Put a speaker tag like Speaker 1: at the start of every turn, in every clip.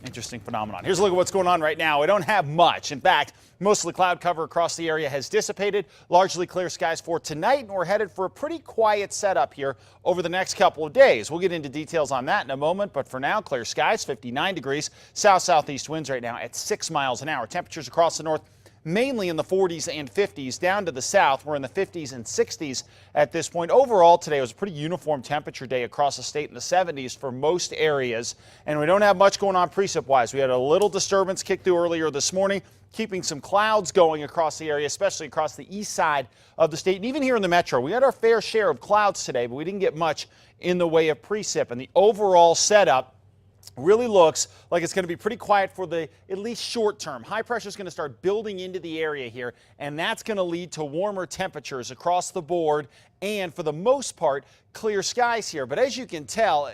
Speaker 1: Interesting phenomenon. Here's a look at what's going on right now. We don't have much. In fact, most of the cloud cover across the area has dissipated. Largely clear skies for tonight, and we're headed for a pretty quiet setup here over the next couple of days. We'll get into details on that in a moment, but for now, clear skies, 59 degrees. South-southeast winds right now at 6 miles an hour. Temperatures across the north mainly in the 40s and 50s. Down to the south, we're in the 50s and 60s at this point. Overall, today was a pretty uniform temperature day across the state in the 70s for most areas. And we don't have much going on precip-wise. We had a little disturbance kick through earlier this morning, keeping some clouds going across the area, especially across the east side of the state. And even here in the metro, we had our fair share of clouds today, but we didn't get much in the way of precip. And the overall setup really looks like it's going to be pretty quiet for the at least short term. High pressure is going to start building into the area here, and that's going to lead to warmer temperatures across the board and, for the most part, clear skies here. But as you can tell,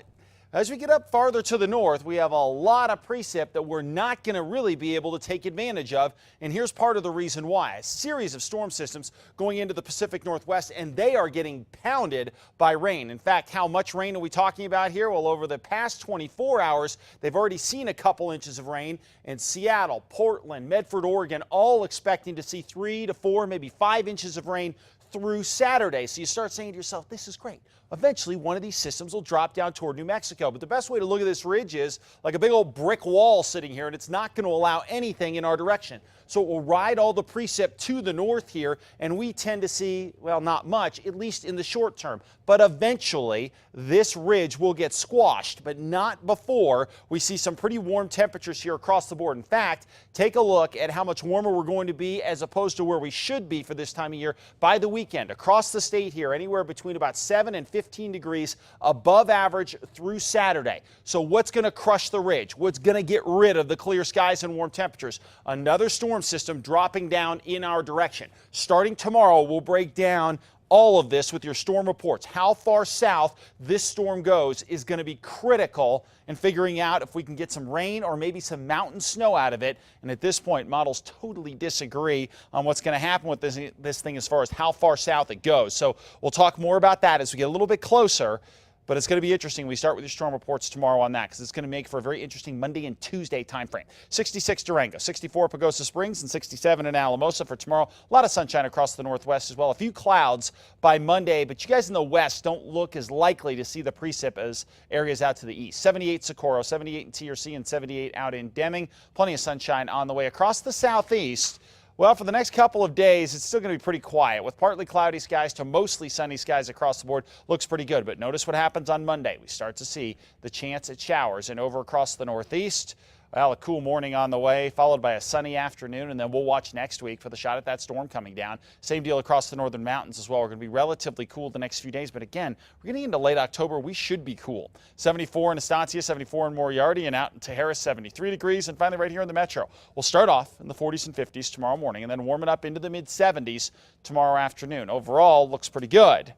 Speaker 1: as we get up farther to the north, we have a lot of precip that we're not going to really be able to take advantage of. And here's part of the reason why. A series of storm systems going into the Pacific Northwest, and they are getting pounded by rain. In fact, how much rain are we talking about here? Well, over the past 24 hours, they've already seen a couple inches of rain in Seattle, Portland, Medford, Oregon, all expecting to see 3 to 4, maybe 5 inches of rain through Saturday. So you start saying to yourself, this is great. Eventually, one of these systems will drop down toward New Mexico. But the best way to look at this ridge is like a big old brick wall sitting here, and it's not going to allow anything in our direction. So it will ride all the precip to the north here, and we tend to see, well, not much, at least in the short term. But eventually, this ridge will get squashed, but not before we see some pretty warm temperatures here across the board. In fact, take a look at how much warmer we're going to be as opposed to where we should be for this time of year by the weekend. Across the state here, anywhere between about 7 and 15 degrees above average through Saturday. So what's going to crush the ridge? What's going to get rid of the clear skies and warm temperatures? Another storm system dropping down in our direction. Starting tomorrow, we'll break down all of this with your storm reports. How far south this storm goes is going to be critical in figuring out if we can get some rain or maybe some mountain snow out of it. And at this point, models totally disagree on what's going to happen with this thing as far as how far south it goes. So we'll talk more about that as we get a little bit closer. But it's going to be interesting. We start with your storm reports tomorrow on that because it's going to make for a very interesting Monday and Tuesday time frame. 66 Durango, 64 Pagosa Springs, and 67 in Alamosa for tomorrow. A lot of sunshine across the northwest as well. A few clouds by Monday, but you guys in the west don't look as likely to see the precip as areas out to the east. 78 Socorro, 78 in TRC, and 78 out in Deming. Plenty of sunshine on the way across the southeast. Well, for the next couple of days, it's still going to be pretty quiet with partly cloudy skies to mostly sunny skies across the board. Looks pretty good, but notice what happens on Monday. We start to see the chance at showers and over across the northeast. Well, a cool morning on the way, followed by a sunny afternoon, and then we'll watch next week for the shot at that storm coming down. Same deal across the northern mountains as well. We're going to be relatively cool the next few days, but again, we're getting into late October. We should be cool. 74 in Estancia, 74 in Moriarty, and out in Tijeras, 73 degrees, and finally right here in the metro. We'll start off in the 40s and 50s tomorrow morning, and then warm it up into the mid-70s tomorrow afternoon. Overall, looks pretty good.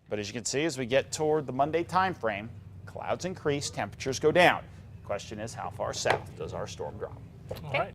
Speaker 1: But as you can see, as we get toward the Monday time frame, clouds increase, temperatures go down. Question is, how far south does our storm drop?
Speaker 2: All right.